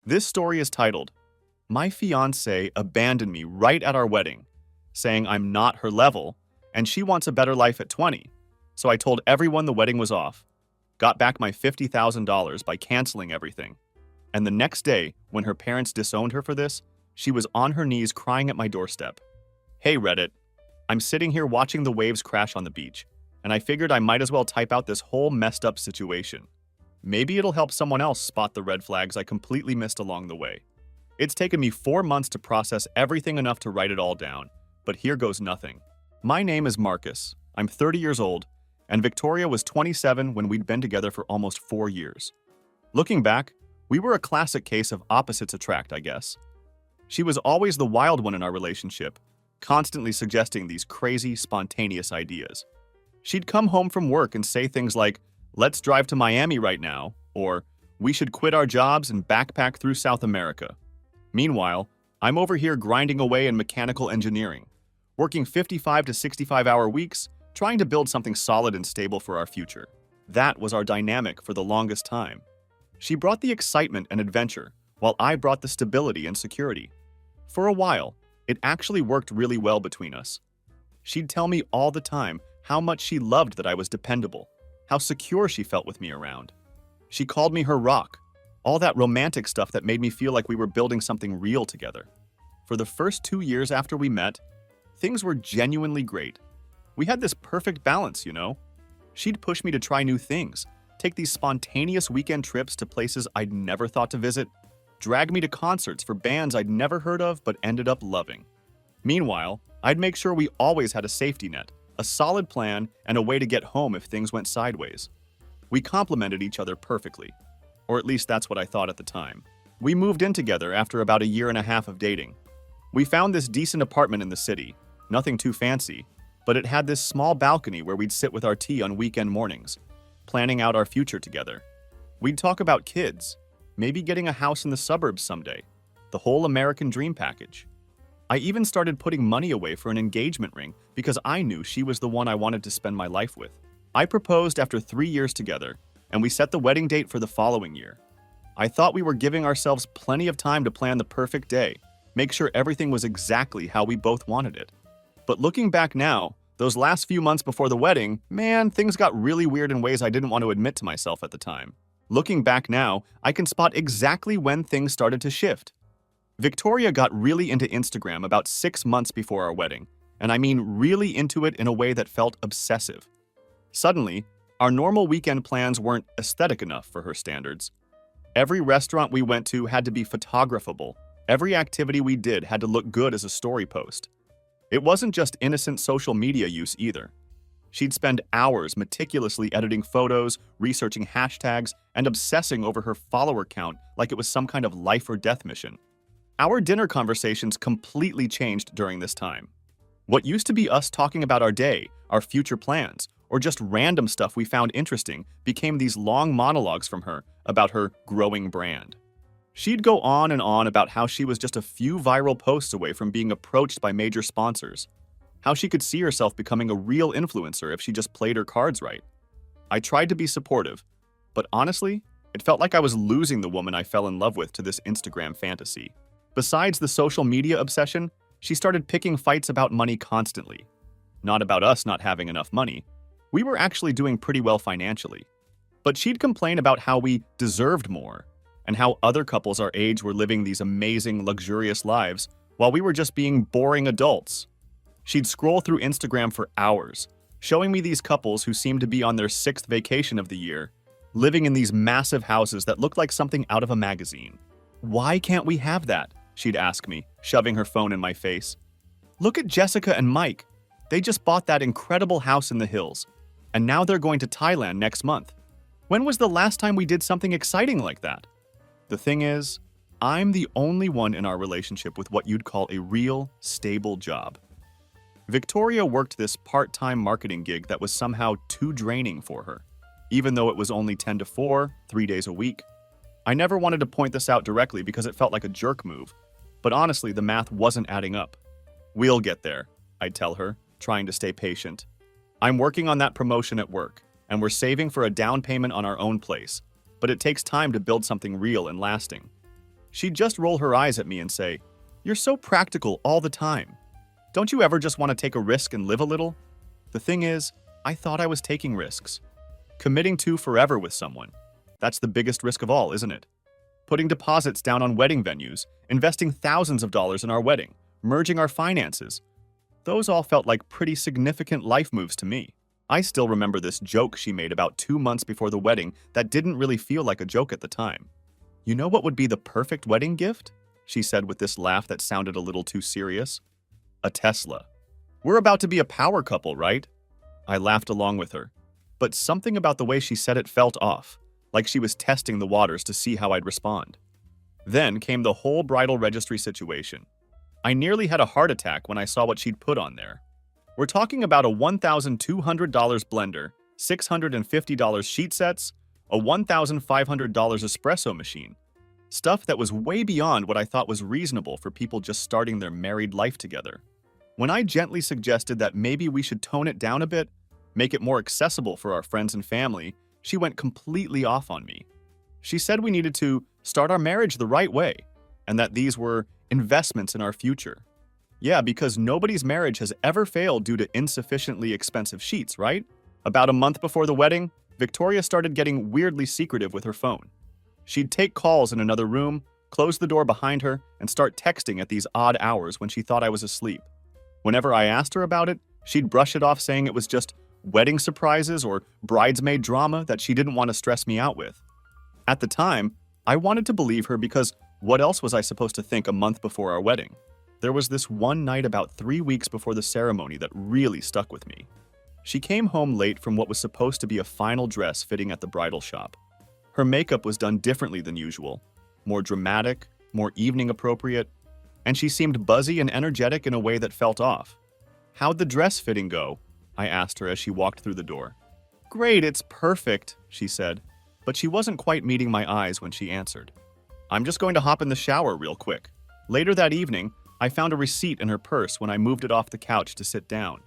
This story is titled, My Fiancée Abandoned Me Right at Our Wedding, saying I'm not her level and she wants a better life at 20. So I told everyone the wedding was off, got back my $50,000 by canceling everything. And the next day, when her parents disowned her for this, she was on her knees crying at my doorstep. Hey Reddit, I'm sitting here watching the waves crash on the beach, and I figured I might as well type out this whole messed up situation. Maybe it'll help someone else spot the red flags I completely missed along the way. It's taken me 4 months to process everything enough to write it all down, but here goes nothing. My name is Marcus, I'm 30 years old, and Victoria was 27 when we'd been together for almost 4 years. Looking back, we were a classic case of opposites attract, I guess. She was always the wild one in our relationship, constantly suggesting these crazy, spontaneous ideas. She'd come home from work and say things like, "Let's drive to Miami right now," or "We should quit our jobs and backpack through South America." Meanwhile, I'm over here grinding away in mechanical engineering, working 55 to 65-hour weeks, trying to build something solid and stable for our future. That was our dynamic for the longest time. She brought the excitement and adventure, while I brought the stability and security. For a while, it actually worked really well between us. She'd tell me all the time how much she loved that I was dependable, how secure she felt with me around. She called me her rock, all that romantic stuff that made me feel like we were building something real together. For the first 2 years after we met, things were genuinely great. We had this perfect balance, you know? She'd push me to try new things, take these spontaneous weekend trips to places I'd never thought to visit, drag me to concerts for bands I'd never heard of but ended up loving. Meanwhile, I'd make sure we always had a safety net, a solid plan, and a way to get home if things went sideways. We complemented each other perfectly, or at least that's what I thought at the time. We moved in together after about a year and a half of dating. We found this decent apartment in the city, nothing too fancy, but it had this small balcony where we'd sit with our tea on weekend mornings, planning out our future together. We'd talk about kids, maybe getting a house in the suburbs someday, the whole American dream package. I even started putting money away for an engagement ring because I knew she was the one I wanted to spend my life with. I proposed after 3 years together, and we set the wedding date for the following year. I thought we were giving ourselves plenty of time to plan the perfect day, make sure everything was exactly how we both wanted it. But looking back now, those last few months before the wedding, man, things got really weird in ways I didn't want to admit to myself at the time. Looking back now, I can spot exactly when things started to shift. Victoria got really into Instagram about 6 months before our wedding, and I mean really into it in a way that felt obsessive. Suddenly, our normal weekend plans weren't aesthetic enough for her standards. Every restaurant we went to had to be photographable. Every activity we did had to look good as a story post. It wasn't just innocent social media use either. She'd spend hours meticulously editing photos, researching hashtags, and obsessing over her follower count like it was some kind of life or death mission. Our dinner conversations completely changed during this time. What used to be us talking about our day, our future plans, or just random stuff we found interesting became these long monologues from her about her growing brand. She'd go on and on about how she was just a few viral posts away from being approached by major sponsors, how she could see herself becoming a real influencer if she just played her cards right. I tried to be supportive, but honestly, it felt like I was losing the woman I fell in love with to this Instagram fantasy. Besides the social media obsession, she started picking fights about money constantly. Not about us not having enough money. We were actually doing pretty well financially. But she'd complain about how we deserved more, and how other couples our age were living these amazing, luxurious lives while we were just being boring adults. She'd scroll through Instagram for hours, showing me these couples who seemed to be on their 6th vacation of the year, living in these massive houses that looked like something out of a magazine. "Why can't we have that?" she'd ask me, shoving her phone in my face. "Look at Jessica and Mike. They just bought that incredible house in the hills, and now they're going to Thailand next month. When was the last time we did something exciting like that?" The thing is, I'm the only one in our relationship with what you'd call a real, stable job. Victoria worked this part-time marketing gig that was somehow too draining for her, even though it was only 10 to 4, 3 days a week. I never wanted to point this out directly because it felt like a jerk move, but honestly, the math wasn't adding up. "We'll get there," I'd tell her, trying to stay patient. "I'm working on that promotion at work, and we're saving for a down payment on our own place, but it takes time to build something real and lasting." She'd just roll her eyes at me and say, "You're so practical all the time. Don't you ever just want to take a risk and live a little?" The thing is, I thought I was taking risks. Committing to forever with someone. That's the biggest risk of all, isn't it? Putting deposits down on wedding venues, investing thousands of dollars in our wedding, merging our finances. Those all felt like pretty significant life moves to me. I still remember this joke she made about 2 months before the wedding that didn't really feel like a joke at the time. "You know what would be the perfect wedding gift?" she said with this laugh that sounded a little too serious. "A Tesla. We're about to be a power couple, right?" I laughed along with her, but something about the way she said it felt off, like she was testing the waters to see how I'd respond. Then came the whole bridal registry situation. I nearly had a heart attack when I saw what she'd put on there. We're talking about a $1,200 blender, $650 sheet sets, a $1,500 espresso machine. Stuff that was way beyond what I thought was reasonable for people just starting their married life together. When I gently suggested that maybe we should tone it down a bit, make it more accessible for our friends and family, she went completely off on me. She said we needed to start our marriage the right way, and that these were investments in our future. Yeah, because nobody's marriage has ever failed due to insufficiently expensive sheets, right? About a month before the wedding, Victoria started getting weirdly secretive with her phone. She'd take calls in another room, close the door behind her, and start texting at these odd hours when she thought I was asleep. Whenever I asked her about it, she'd brush it off saying it was just wedding surprises or bridesmaid drama that she didn't want to stress me out with. At the time, I wanted to believe her because what else was I supposed to think a month before our wedding? There was this one night about 3 weeks before the ceremony that really stuck with me. She came home late from what was supposed to be a final dress fitting at the bridal shop. Her makeup was done differently than usual, more dramatic, more evening appropriate, and she seemed buzzy and energetic in a way that felt off. "How'd the dress fitting go?" I asked her as she walked through the door. "Great, it's perfect," she said, but she wasn't quite meeting my eyes when she answered. "I'm just going to hop in the shower real quick." Later that evening, I found a receipt in her purse when I moved it off the couch to sit down.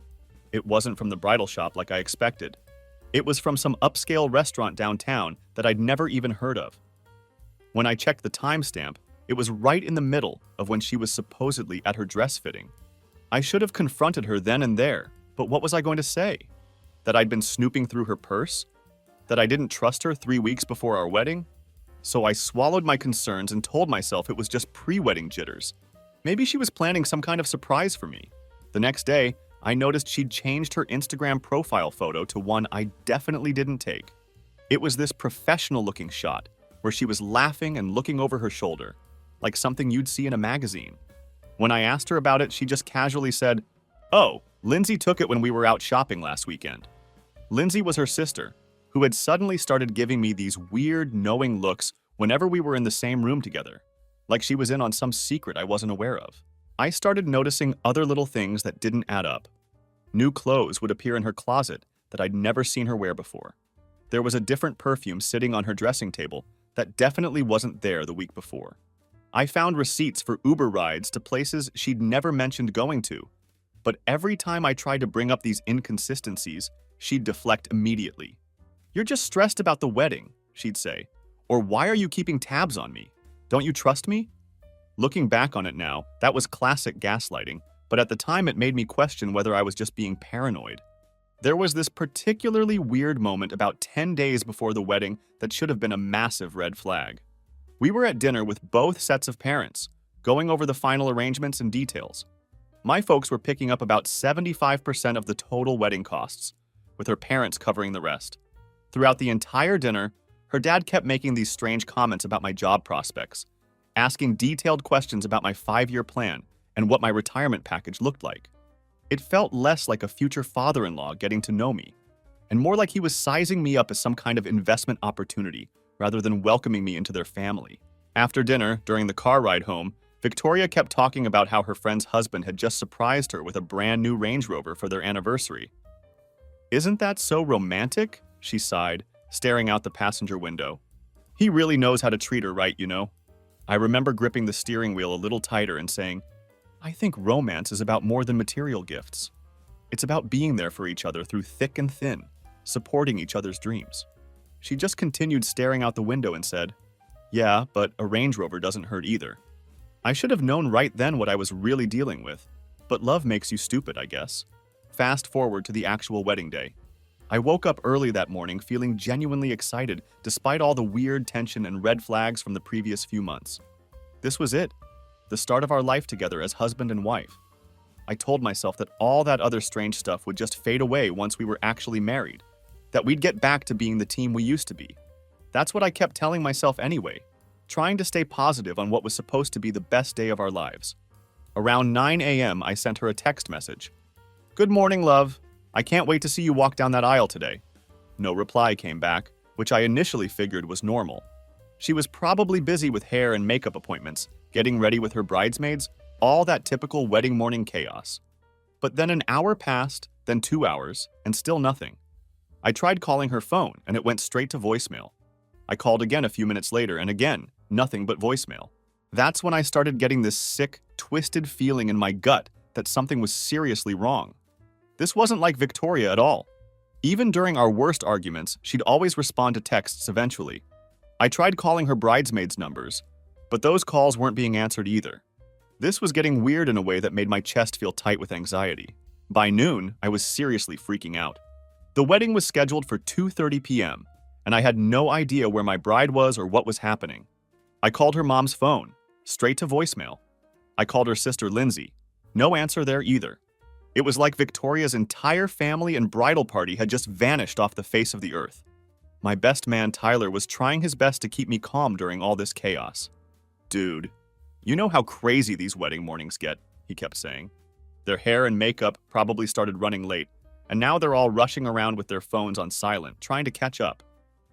It wasn't from the bridal shop like I expected. It was from some upscale restaurant downtown that I'd never even heard of. When I checked the timestamp, it was right in the middle of when she was supposedly at her dress fitting. I should have confronted her then and there, but what was I going to say? That I'd been snooping through her purse? That I didn't trust her 3 weeks before our wedding? So I swallowed my concerns and told myself it was just pre-wedding jitters. Maybe she was planning some kind of surprise for me. The next day, I noticed she'd changed her Instagram profile photo to one I definitely didn't take. It was this professional-looking shot where she was laughing and looking over her shoulder, like something you'd see in a magazine. When I asked her about it, she just casually said, "Oh, Lindsay took it when we were out shopping last weekend." Lindsay was her sister, who had suddenly started giving me these weird, knowing looks whenever we were in the same room together, like she was in on some secret I wasn't aware of. I started noticing other little things that didn't add up. New clothes would appear in her closet that I'd never seen her wear before. There was a different perfume sitting on her dressing table that definitely wasn't there the week before. I found receipts for Uber rides to places she'd never mentioned going to, but every time I tried to bring up these inconsistencies, she'd deflect immediately. "You're just stressed about the wedding," she'd say, or "Why are you keeping tabs on me? Don't you trust me?" Looking back on it now, that was classic gaslighting, but at the time it made me question whether I was just being paranoid. There was this particularly weird moment about 10 days before the wedding that should have been a massive red flag. We were at dinner with both sets of parents, going over the final arrangements and details. My folks were picking up about 75% of the total wedding costs, with her parents covering the rest. Throughout the entire dinner, her dad kept making these strange comments about my job prospects, asking detailed questions about my 5-year plan and what my retirement package looked like. It felt less like a future father-in-law getting to know me, and more like he was sizing me up as some kind of investment opportunity rather than welcoming me into their family. After dinner, during the car ride home, Victoria kept talking about how her friend's husband had just surprised her with a brand new Range Rover for their anniversary. "Isn't that so romantic?" she sighed, staring out the passenger window. "He really knows how to treat her right, you know." I remember gripping the steering wheel a little tighter and saying, "I think romance is about more than material gifts. It's about being there for each other through thick and thin, supporting each other's dreams." She just continued staring out the window and said, Yeah, but a Range Rover doesn't hurt either. I should have known right then what I was really dealing with. But love makes you stupid, I guess. Fast forward to the actual wedding day. I woke up early that morning feeling genuinely excited despite all the weird tension and red flags from the previous few months. This was it, the start of our life together as husband and wife. I told myself that all that other strange stuff would just fade away once we were actually married, that we'd get back to being the team we used to be. That's what I kept telling myself anyway, trying to stay positive on what was supposed to be the best day of our lives. Around 9 a.m., I sent her a text message. "Good morning, love. I can't wait to see you walk down that aisle today." No reply came back, which I initially figured was normal. She was probably busy with hair and makeup appointments, getting ready with her bridesmaids, all that typical wedding morning chaos. But then an hour passed, then 2 hours, and still nothing. I tried calling her phone, and it went straight to voicemail. I called again a few minutes later, and again, nothing but voicemail. That's when I started getting this sick, twisted feeling in my gut that something was seriously wrong. This wasn't like Victoria at all. Even during our worst arguments, she'd always respond to texts eventually. I tried calling her bridesmaids' numbers, but those calls weren't being answered either. This was getting weird in a way that made my chest feel tight with anxiety. By noon, I was seriously freaking out. The wedding was scheduled for 2:30 p.m., and I had no idea where my bride was or what was happening. I called her mom's phone, straight to voicemail. I called her sister Lindsay. No answer there either. It was like Victoria's entire family and bridal party had just vanished off the face of the earth. My best man Tyler was trying his best to keep me calm during all this chaos. "Dude, you know how crazy these wedding mornings get," he kept saying. Their hair and makeup probably started running late, and now they're all rushing around with their phones on silent, trying to catch up.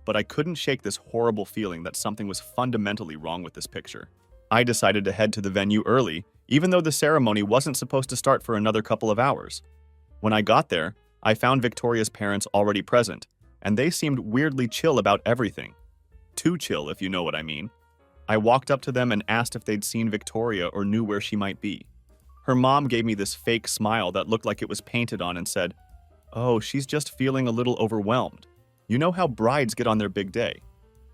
But I couldn't shake this horrible feeling that something was fundamentally wrong with this picture. I decided to head to the venue early, even though the ceremony wasn't supposed to start for another couple of hours. When I got there, I found Victoria's parents already present, and they seemed weirdly chill about everything. Too chill, if you know what I mean. I walked up to them and asked if they'd seen Victoria or knew where she might be. Her mom gave me this fake smile that looked like it was painted on and said, "Oh, she's just feeling a little overwhelmed. You know how brides get on their big day."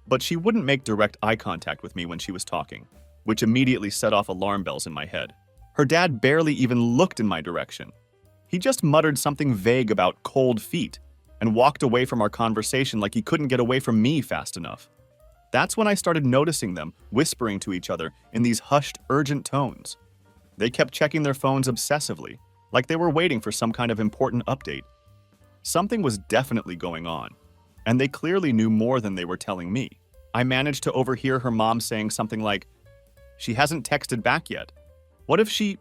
But she wouldn't make direct eye contact with me when she was talking, which immediately set off alarm bells in my head. Her dad barely even looked in my direction. He just muttered something vague about cold feet and walked away from our conversation like he couldn't get away from me fast enough. That's when I started noticing them whispering to each other in these hushed, urgent tones. They kept checking their phones obsessively, like they were waiting for some kind of important update. Something was definitely going on, and they clearly knew more than they were telling me. I managed to overhear her mom saying something like, "She hasn't texted back yet. What if she..."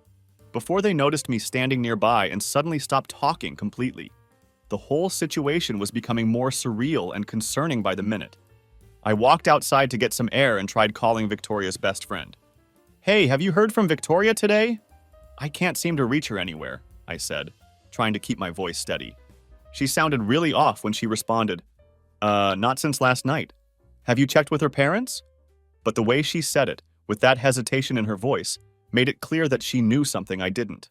Before they noticed me standing nearby and suddenly stopped talking completely. The whole situation was becoming more surreal and concerning by the minute. I walked outside to get some air and tried calling Victoria's best friend. "Hey, have you heard from Victoria today?" "I can't seem to reach her anywhere," I said, trying to keep my voice steady. She sounded really off when she responded, Not since last night. Have you checked with her parents?" But the way she said it, with that hesitation in her voice, made it clear that she knew something I didn't.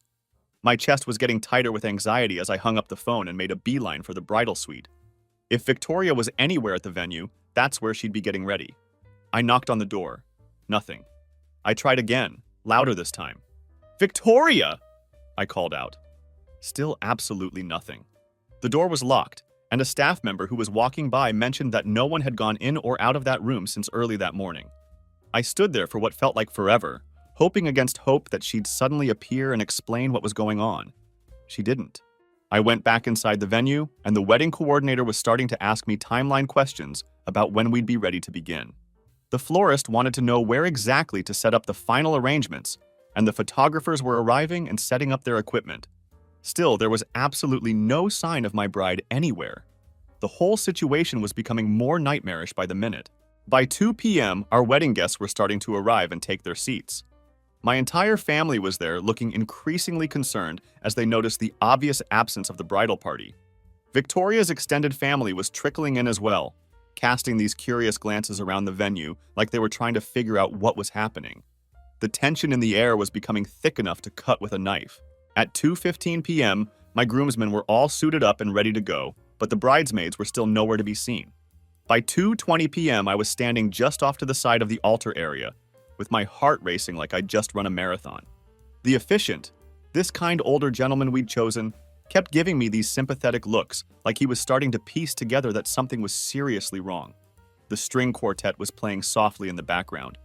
My chest was getting tighter with anxiety as I hung up the phone and made a beeline for the bridal suite. If Victoria was anywhere at the venue, that's where she'd be getting ready. I knocked on the door. Nothing. I tried again, louder this time. "Victoria!" I called out. Still absolutely nothing. The door was locked, and a staff member who was walking by mentioned that no one had gone in or out of that room since early that morning. I stood there for what felt like forever, hoping against hope that she'd suddenly appear and explain what was going on. She didn't. I went back inside the venue, and the wedding coordinator was starting to ask me timeline questions about when we'd be ready to begin. The florist wanted to know where exactly to set up the final arrangements, and the photographers were arriving and setting up their equipment. Still, there was absolutely no sign of my bride anywhere. The whole situation was becoming more nightmarish by the minute. By 2 p.m., our wedding guests were starting to arrive and take their seats. My entire family was there, looking increasingly concerned as they noticed the obvious absence of the bridal party. Victoria's extended family was trickling in as well, casting these curious glances around the venue like they were trying to figure out what was happening. The tension in the air was becoming thick enough to cut with a knife. At 2:15 p.m., my groomsmen were all suited up and ready to go, but the bridesmaids were still nowhere to be seen. By 2:20 p.m., I was standing just off to the side of the altar area, with my heart racing like I'd just run a marathon. The officiant, this kind older gentleman we'd chosen, kept giving me these sympathetic looks, like he was starting to piece together that something was seriously wrong. The string quartet was playing softly in the background,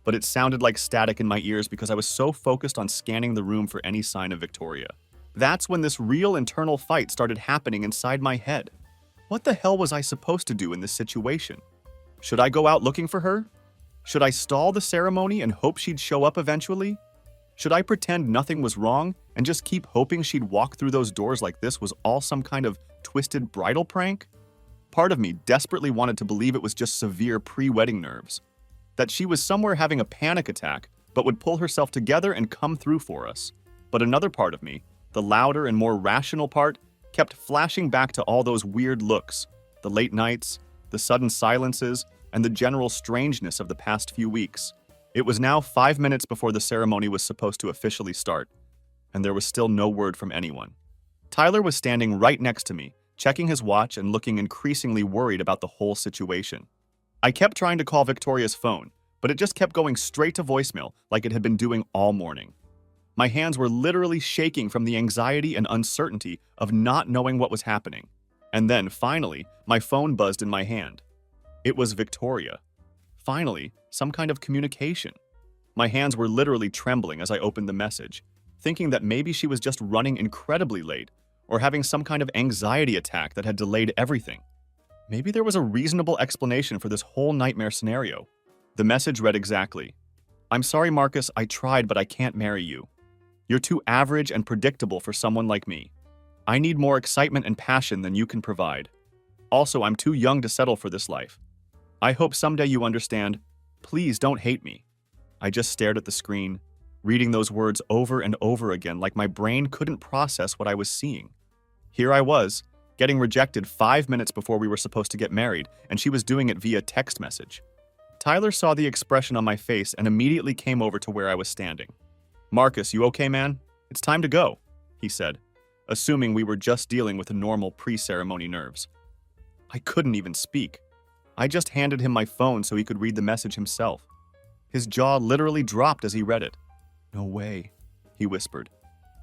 but it sounded like static in my ears because I was so focused on scanning the room for any sign of Victoria. That's when this real internal fight started happening inside my head. What the hell was I supposed to do in this situation? Should I go out looking for her? Should I stall the ceremony and hope she'd show up eventually? Should I pretend nothing was wrong and just keep hoping she'd walk through those doors like this was all some kind of twisted bridal prank? Part of me desperately wanted to believe it was just severe pre-wedding nerves, that she was somewhere having a panic attack but would pull herself together and come through for us. But another part of me, the louder and more rational part, kept flashing back to all those weird looks, the late nights, the sudden silences, and the general strangeness of the past few weeks. It was now 5 minutes before the ceremony was supposed to officially start, and there was still no word from anyone. Tyler was standing right next to me, checking his watch and looking increasingly worried about the whole situation. I kept trying to call Victoria's phone, but it just kept going straight to voicemail like it had been doing all morning. My hands were literally shaking from the anxiety and uncertainty of not knowing what was happening. And then, finally, my phone buzzed in my hand. It was Victoria. Finally, some kind of communication. My hands were literally trembling as I opened the message, thinking that maybe she was just running incredibly late or having some kind of anxiety attack that had delayed everything. Maybe there was a reasonable explanation for this whole nightmare scenario. The message read exactly, "I'm sorry, Marcus, I tried, but I can't marry you. You're too average and predictable for someone like me. I need more excitement and passion than you can provide. Also, I'm too young to settle for this life. I hope someday you understand. Please don't hate me." I just stared at the screen, reading those words over and over again like my brain couldn't process what I was seeing. Here I was, getting rejected 5 minutes before we were supposed to get married, and she was doing it via text message. Tyler saw the expression on my face and immediately came over to where I was standing. "Marcus, you okay, man? It's time to go," he said, assuming we were just dealing with the normal pre-ceremony nerves. I couldn't even speak. I just handed him my phone so he could read the message himself. His jaw literally dropped as he read it. "No way," he whispered.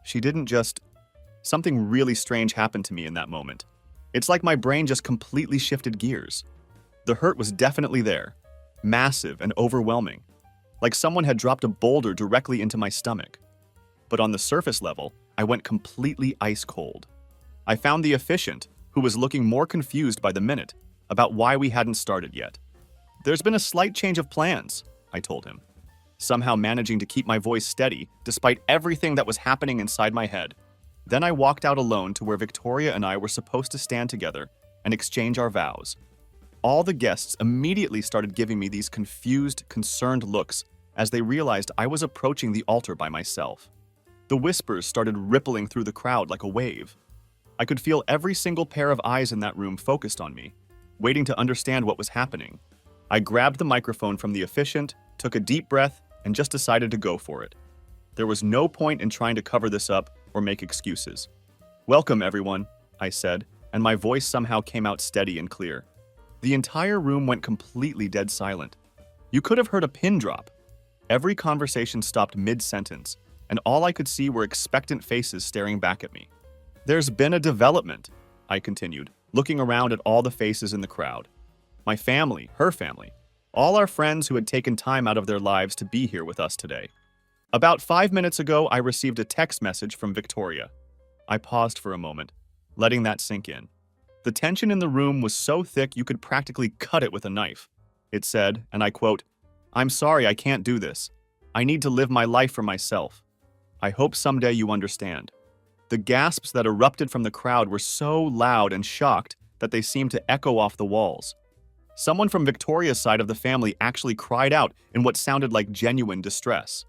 She didn't just... Something really strange happened to me in that moment. It's like my brain just completely shifted gears. The hurt was definitely there, massive and overwhelming, like someone had dropped a boulder directly into my stomach. But on the surface level, I went completely ice cold. I found the officiant, who was looking more confused by the minute, about why we hadn't started yet. "There's been a slight change of plans," I told him, somehow managing to keep my voice steady despite everything that was happening inside my head. Then I walked out alone to where Victoria and I were supposed to stand together and exchange our vows. All the guests immediately started giving me these confused, concerned looks as they realized I was approaching the altar by myself. The whispers started rippling through the crowd like a wave. I could feel every single pair of eyes in that room focused on me, waiting to understand what was happening. I grabbed the microphone from the officiant, took a deep breath, and just decided to go for it. There was no point in trying to cover this up or make excuses. "Welcome, everyone," I said, and my voice somehow came out steady and clear. The entire room went completely dead silent. You could have heard a pin drop. Every conversation stopped mid-sentence, and all I could see were expectant faces staring back at me. "There's been a development," I continued, looking around at all the faces in the crowd. My family, her family, all our friends who had taken time out of their lives to be here with us today. About 5 minutes ago, I received a text message from Victoria. I paused for a moment, letting that sink in. The tension in the room was so thick you could practically cut it with a knife. It said, and I quote, "I'm sorry I can't do this. I need to live my life for myself. I hope someday you understand." The gasps that erupted from the crowd were so loud and shocked that they seemed to echo off the walls. Someone from Victoria's side of the family actually cried out in what sounded like genuine distress.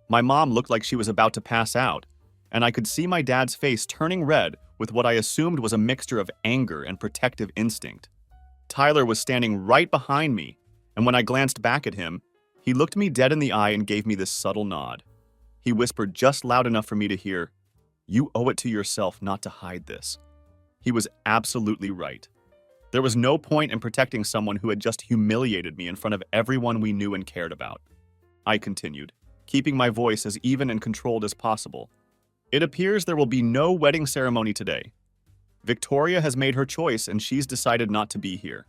My mom looked like she was about to pass out, and I could see my dad's face turning red with what I assumed was a mixture of anger and protective instinct. Tyler was standing right behind me, and when I glanced back at him, he looked me dead in the eye and gave me this subtle nod. He whispered just loud enough for me to hear, "You owe it to yourself not to hide this." He was absolutely right. There was no point in protecting someone who had just humiliated me in front of everyone we knew and cared about. I continued, keeping my voice as even and controlled as possible. It appears there will be no wedding ceremony today. Victoria has made her choice and she's decided not to be here.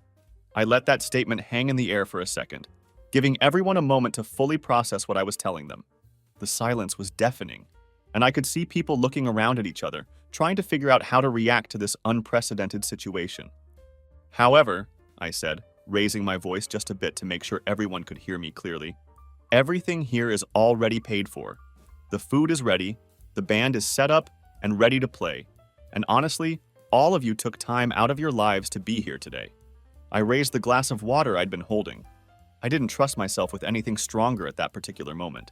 I let that statement hang in the air for a second, giving everyone a moment to fully process what I was telling them. The silence was deafening, and I could see people looking around at each other, trying to figure out how to react to this unprecedented situation. However, I said, raising my voice just a bit to make sure everyone could hear me clearly, everything here is already paid for. The food is ready, the band is set up and ready to play, and honestly, all of you took time out of your lives to be here today. I raised the glass of water I'd been holding. I didn't trust myself with anything stronger at that particular moment.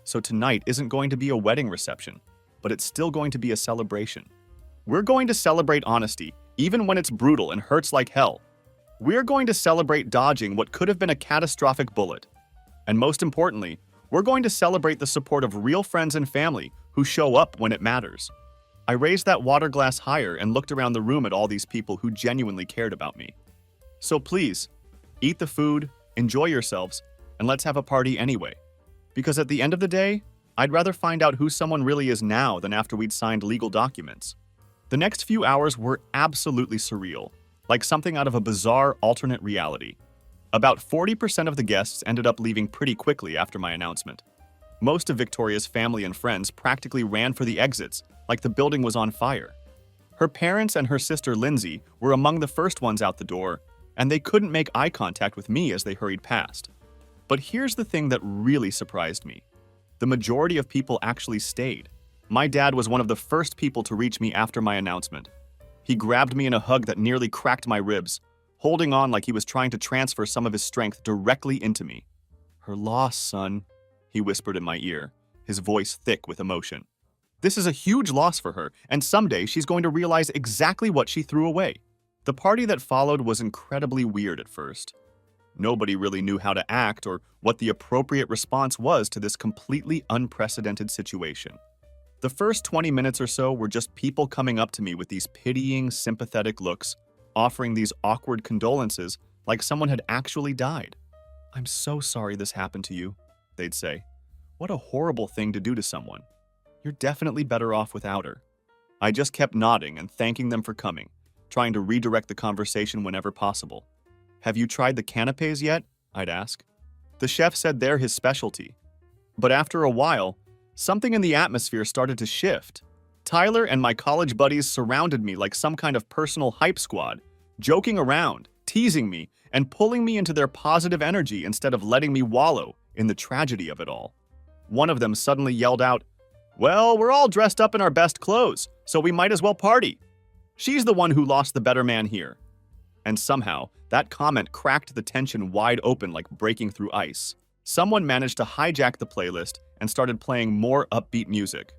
So tonight isn't going to be a wedding reception, but it's still going to be a celebration. We're going to celebrate honesty, even when it's brutal and hurts like hell. We're going to celebrate dodging what could have been a catastrophic bullet. And most importantly, we're going to celebrate the support of real friends and family who show up when it matters. I raised that water glass higher and looked around the room at all these people who genuinely cared about me. So please, eat the food, enjoy yourselves, and let's have a party anyway. Because at the end of the day, I'd rather find out who someone really is now than after we'd signed legal documents. The next few hours were absolutely surreal, like something out of a bizarre alternate reality. About 40% of the guests ended up leaving pretty quickly after my announcement. Most of Victoria's family and friends practically ran for the exits, like the building was on fire. Her parents and her sister Lindsay were among the first ones out the door, and they couldn't make eye contact with me as they hurried past. But here's the thing that really surprised me. The majority of people actually stayed. My dad was one of the first people to reach me after my announcement. He grabbed me in a hug that nearly cracked my ribs, holding on like he was trying to transfer some of his strength directly into me. "Her loss, son," he whispered in my ear, his voice thick with emotion. "This is a huge loss for her, and someday she's going to realize exactly what she threw away." The party that followed was incredibly weird at first. Nobody really knew how to act or what the appropriate response was to this completely unprecedented situation. The first 20 minutes or so were just people coming up to me with these pitying, sympathetic looks, offering these awkward condolences like someone had actually died. "I'm so sorry this happened to you," they'd say. "What a horrible thing to do to someone. You're definitely better off without her." I just kept nodding and thanking them for coming, trying to redirect the conversation whenever possible. "Have you tried the canapés yet?" I'd ask. The chef said they're his specialty. But after a while, something in the atmosphere started to shift. Tyler and my college buddies surrounded me like some kind of personal hype squad, joking around, teasing me, and pulling me into their positive energy instead of letting me wallow in the tragedy of it all. One of them suddenly yelled out, "Well, we're all dressed up in our best clothes, so we might as well party. She's the one who lost the better man here." And somehow, that comment cracked the tension wide open like breaking through ice. Someone managed to hijack the playlist and started playing more upbeat music.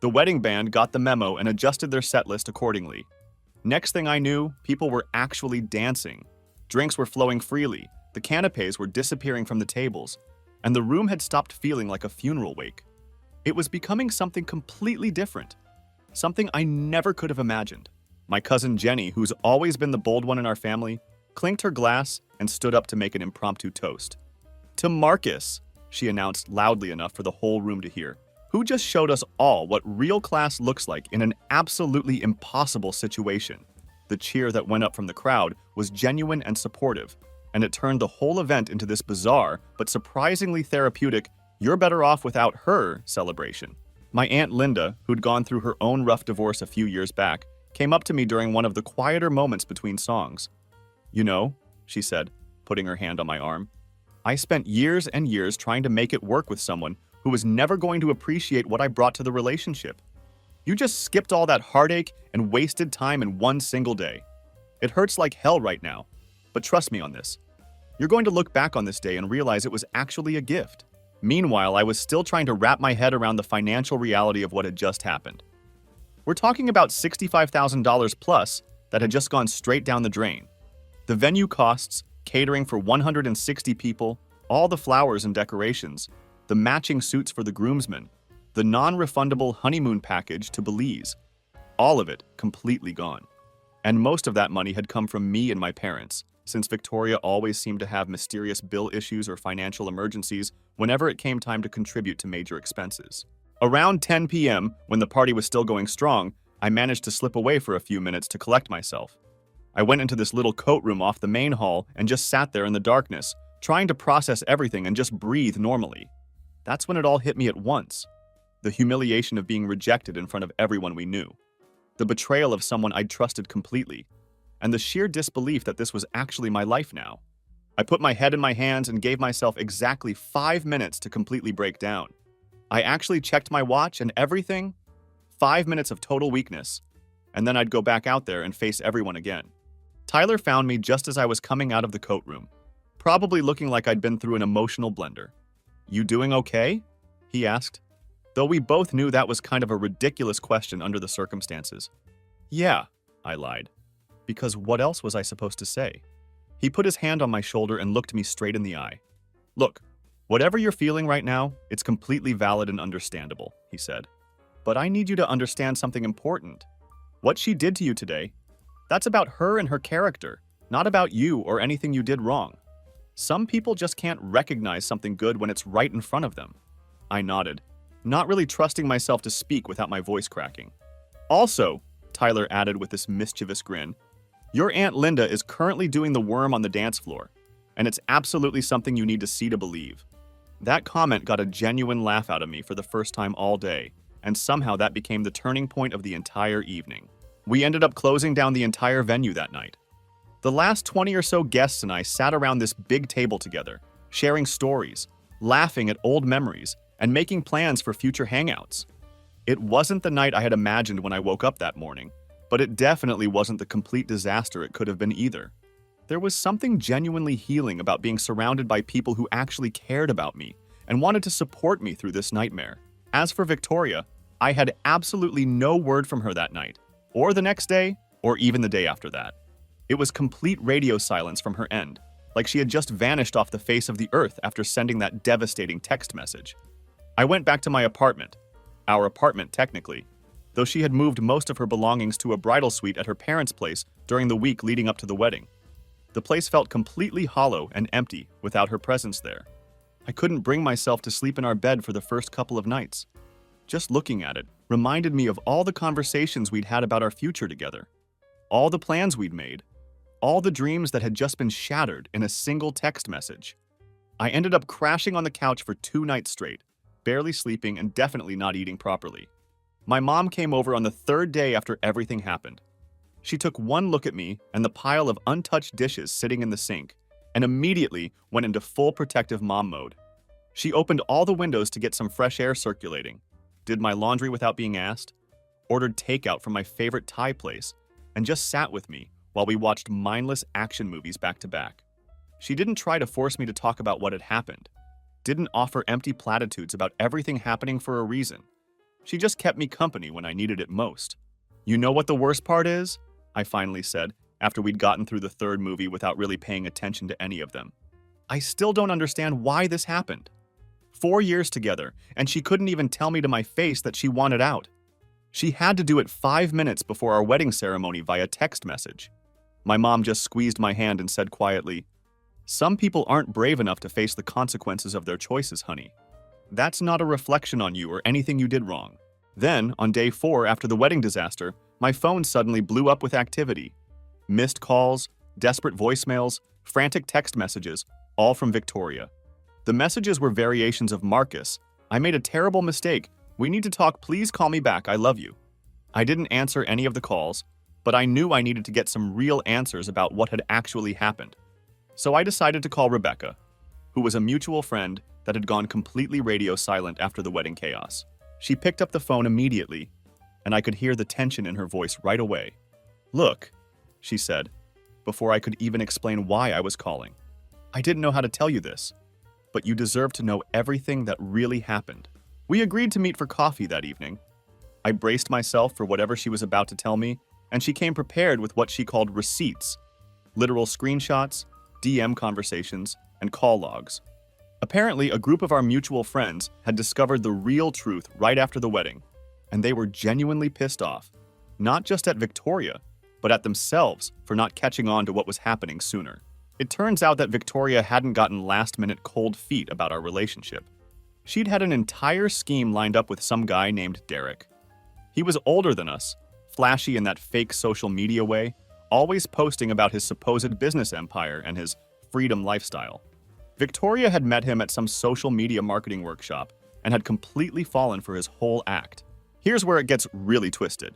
The wedding band got the memo and adjusted their setlist accordingly. Next thing I knew, people were actually dancing. Drinks were flowing freely, the canapés were disappearing from the tables, and the room had stopped feeling like a funeral wake. It was becoming something completely different, something I never could have imagined. My cousin Jenny, who's always been the bold one in our family, clinked her glass and stood up to make an impromptu toast. "To Marcus," she announced loudly enough for the whole room to hear, "who just showed us all what real class looks like in an absolutely impossible situation." The cheer that went up from the crowd was genuine and supportive, and it turned the whole event into this bizarre but surprisingly therapeutic "you're better off without her" celebration. My Aunt Linda, who'd gone through her own rough divorce a few years back, came up to me during one of the quieter moments between songs. "You know," she said, putting her hand on my arm, "I spent years and years trying to make it work with someone who was never going to appreciate what I brought to the relationship. You just skipped all that heartache and wasted time in one single day. It hurts like hell right now, but trust me on this. You're going to look back on this day and realize it was actually a gift." Meanwhile, I was still trying to wrap my head around the financial reality of what had just happened. We're talking about $65,000 plus that had just gone straight down the drain. The venue costs, catering for 160 people, all the flowers and decorations, the matching suits for the groomsmen, the non-refundable honeymoon package to Belize, all of it completely gone. And most of that money had come from me and my parents, since Victoria always seemed to have mysterious bill issues or financial emergencies whenever it came time to contribute to major expenses. Around 10 p.m., when the party was still going strong, I managed to slip away for a few minutes to collect myself. I went into this little coat room off the main hall and just sat there in the darkness, trying to process everything and just breathe normally. That's when it all hit me at once. The humiliation of being rejected in front of everyone we knew. The betrayal of someone I'd trusted completely. And the sheer disbelief that this was actually my life now. I put my head in my hands and gave myself exactly 5 minutes to completely break down. I actually checked my watch and everything. 5 minutes of total weakness. And then I'd go back out there and face everyone again. Tyler found me just as I was coming out of the coat room, probably looking like I'd been through an emotional blender. "You doing okay?" he asked, though we both knew that was kind of a ridiculous question under the circumstances. "Yeah," I lied, because what else was I supposed to say? He put his hand on my shoulder and looked me straight in the eye. "Look, whatever you're feeling right now, it's completely valid and understandable," he said. "But I need you to understand something important. What she did to you today, that's about her and her character, not about you or anything you did wrong. Some people just can't recognize something good when it's right in front of them." I nodded, not really trusting myself to speak without my voice cracking. "Also," Tyler added with this mischievous grin, "your Aunt Linda is currently doing the worm on the dance floor, and it's absolutely something you need to see to believe." That comment got a genuine laugh out of me for the first time all day, and somehow that became the turning point of the entire evening. We ended up closing down the entire venue that night. The last 20 or so guests and I sat around this big table together, sharing stories, laughing at old memories, and making plans for future hangouts. It wasn't the night I had imagined when I woke up that morning, but it definitely wasn't the complete disaster it could have been either. There was something genuinely healing about being surrounded by people who actually cared about me and wanted to support me through this nightmare. As for Victoria, I had absolutely no word from her that night, or the next day, or even the day after that. It was complete radio silence from her end, like she had just vanished off the face of the earth after sending that devastating text message. I went back to my apartment, our apartment technically, though she had moved most of her belongings to a bridal suite at her parents' place during the week leading up to the wedding. The place felt completely hollow and empty without her presence there. I couldn't bring myself to sleep in our bed for the first couple of nights. Just looking at it reminded me of all the conversations we'd had about our future together, all the plans we'd made, all the dreams that had just been shattered in a single text message. I ended up crashing on the couch for 2 nights straight, barely sleeping and definitely not eating properly. My mom came over on the 3rd day after everything happened. She took one look at me and the pile of untouched dishes sitting in the sink, and immediately went into full protective mom mode. She opened all the windows to get some fresh air circulating, did my laundry without being asked, ordered takeout from my favorite Thai place, and just sat with me while we watched mindless action movies back to back. She didn't try to force me to talk about what had happened, didn't offer empty platitudes about everything happening for a reason. She just kept me company when I needed it most. "You know what the worst part is?" I finally said, after we'd gotten through the 3rd movie without really paying attention to any of them. "I still don't understand why this happened. 4 years together, and she couldn't even tell me to my face that she wanted out. She had to do it 5 minutes before our wedding ceremony via text message." My mom just squeezed my hand and said quietly, "Some people aren't brave enough to face the consequences of their choices, honey. That's not a reflection on you or anything you did wrong." Then, on day 4 after the wedding disaster, my phone suddenly blew up with activity. Missed calls, desperate voicemails, frantic text messages, all from Victoria. The messages were variations of "Marcus, I made a terrible mistake. We need to talk. Please call me back. I love you." I didn't answer any of the calls, but I knew I needed to get some real answers about what had actually happened. So I decided to call Rebecca, who was a mutual friend that had gone completely radio silent after the wedding chaos. She picked up the phone immediately, and I could hear the tension in her voice right away. "Look," she said, before I could even explain why I was calling. "I didn't know how to tell you this, but you deserve to know everything that really happened." We agreed to meet for coffee that evening. I braced myself for whatever she was about to tell me, and she came prepared with what she called receipts, literal screenshots, DM conversations, and call logs. Apparently, a group of our mutual friends had discovered the real truth right after the wedding, and they were genuinely pissed off, not just at Victoria, but at themselves for not catching on to what was happening sooner. It turns out that Victoria hadn't gotten last-minute cold feet about our relationship. She'd had an entire scheme lined up with some guy named Derek. He was older than us, flashy in that fake social media way, always posting about his supposed business empire and his freedom lifestyle. Victoria had met him at some social media marketing workshop and had completely fallen for his whole act. Here's where it gets really twisted.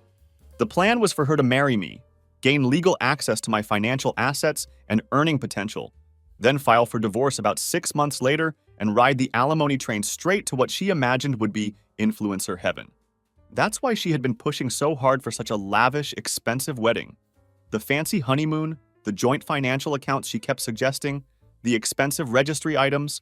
The plan was for her to marry me, gain legal access to my financial assets and earning potential, then file for divorce about 6 months later and ride the alimony train straight to what she imagined would be influencer heaven. That's why she had been pushing so hard for such a lavish, expensive wedding. The fancy honeymoon, the joint financial accounts she kept suggesting, the expensive registry items.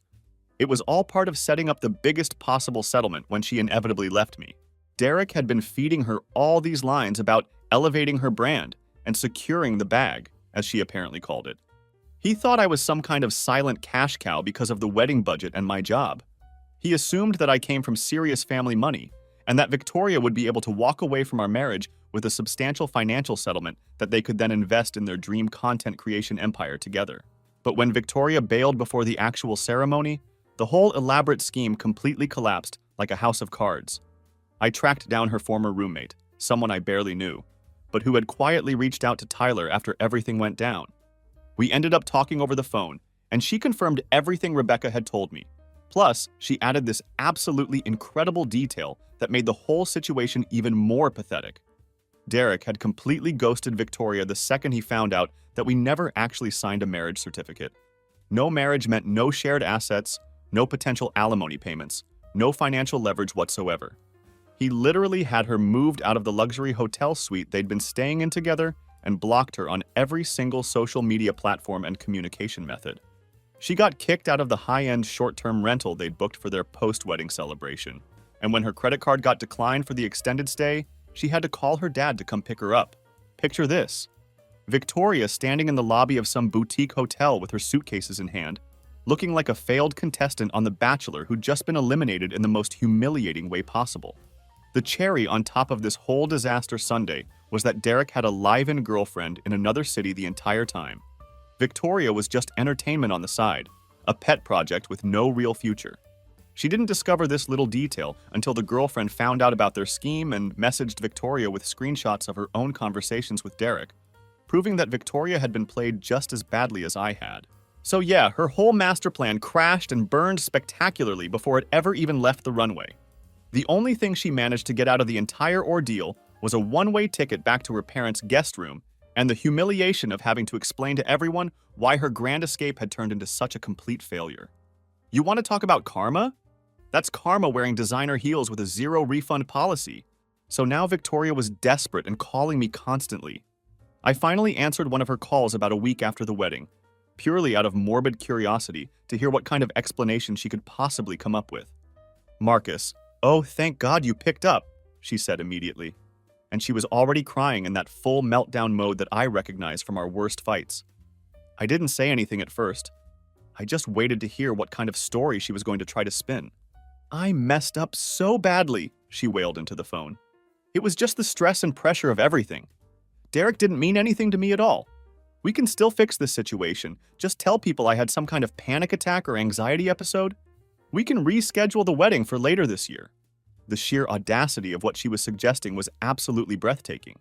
It was all part of setting up the biggest possible settlement when she inevitably left me. Derek had been feeding her all these lines about elevating her brand and securing the bag, as she apparently called it. He thought I was some kind of silent cash cow because of the wedding budget and my job. He assumed that I came from serious family money and that Victoria would be able to walk away from our marriage with a substantial financial settlement that they could then invest in their dream content creation empire together. But when Victoria bailed before the actual ceremony, the whole elaborate scheme completely collapsed like a house of cards. I tracked down her former roommate, someone I barely knew, but who had quietly reached out to Tyler after everything went down. We ended up talking over the phone, and she confirmed everything Rebecca had told me. Plus, she added this absolutely incredible detail that made the whole situation even more pathetic. Derek had completely ghosted Victoria the second he found out that we never actually signed a marriage certificate. No marriage meant no shared assets, no potential alimony payments, no financial leverage whatsoever. He literally had her moved out of the luxury hotel suite they'd been staying in together and blocked her on every single social media platform and communication method. She got kicked out of the high-end short-term rental they'd booked for their post-wedding celebration. And when her credit card got declined for the extended stay, she had to call her dad to come pick her up. Picture this: Victoria standing in the lobby of some boutique hotel with her suitcases in hand, looking like a failed contestant on The Bachelor who'd just been eliminated in the most humiliating way possible. The cherry on top of this whole disaster Sunday was that Derek had a live-in girlfriend in another city the entire time. Victoria was just entertainment on the side, a pet project with no real future. She didn't discover this little detail until the girlfriend found out about their scheme and messaged Victoria with screenshots of her own conversations with Derek, proving that Victoria had been played just as badly as I had. So yeah, her whole master plan crashed and burned spectacularly before it ever even left the runway. The only thing she managed to get out of the entire ordeal was a one-way ticket back to her parents' guest room and the humiliation of having to explain to everyone why her grand escape had turned into such a complete failure. You want to talk about karma? That's karma wearing designer heels with a zero refund policy. So now Victoria was desperate and calling me constantly. I finally answered one of her calls about a week after the wedding, purely out of morbid curiosity to hear what kind of explanation she could possibly come up with. "Marcus, oh, thank God you picked up," she said immediately. And she was already crying in that full meltdown mode that I recognize from our worst fights. I didn't say anything at first. I just waited to hear what kind of story she was going to try to spin. "I messed up so badly," she wailed into the phone. "It was just the stress and pressure of everything. Derek didn't mean anything to me at all. We can still fix this situation. Just tell people I had some kind of panic attack or anxiety episode. We can reschedule the wedding for later this year." The sheer audacity of what she was suggesting was absolutely breathtaking.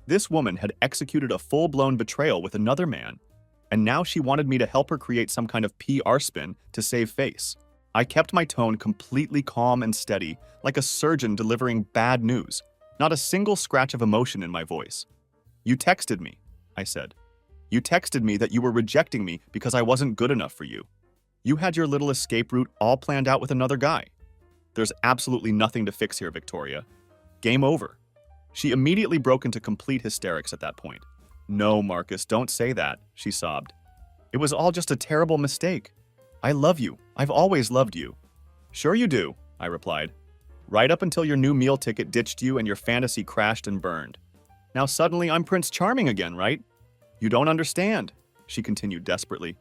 This woman had executed a full-blown betrayal with another man, and now she wanted me to help her create some kind of PR spin to save face. I kept my tone completely calm and steady, like a surgeon delivering bad news, not a single scratch of emotion in my voice. "You texted me," I said. "You texted me that you were rejecting me because I wasn't good enough for you. You had your little escape route all planned out with another guy. There's absolutely nothing to fix here, Victoria. Game over." She immediately broke into complete hysterics at that point. "No, Marcus, don't say that," she sobbed. "It was all just a terrible mistake. I love you. I've always loved you." "Sure you do," I replied. "Right up until your new meal ticket ditched you and your fantasy crashed and burned. Now suddenly I'm Prince Charming again, right? You don't understand," she continued desperately.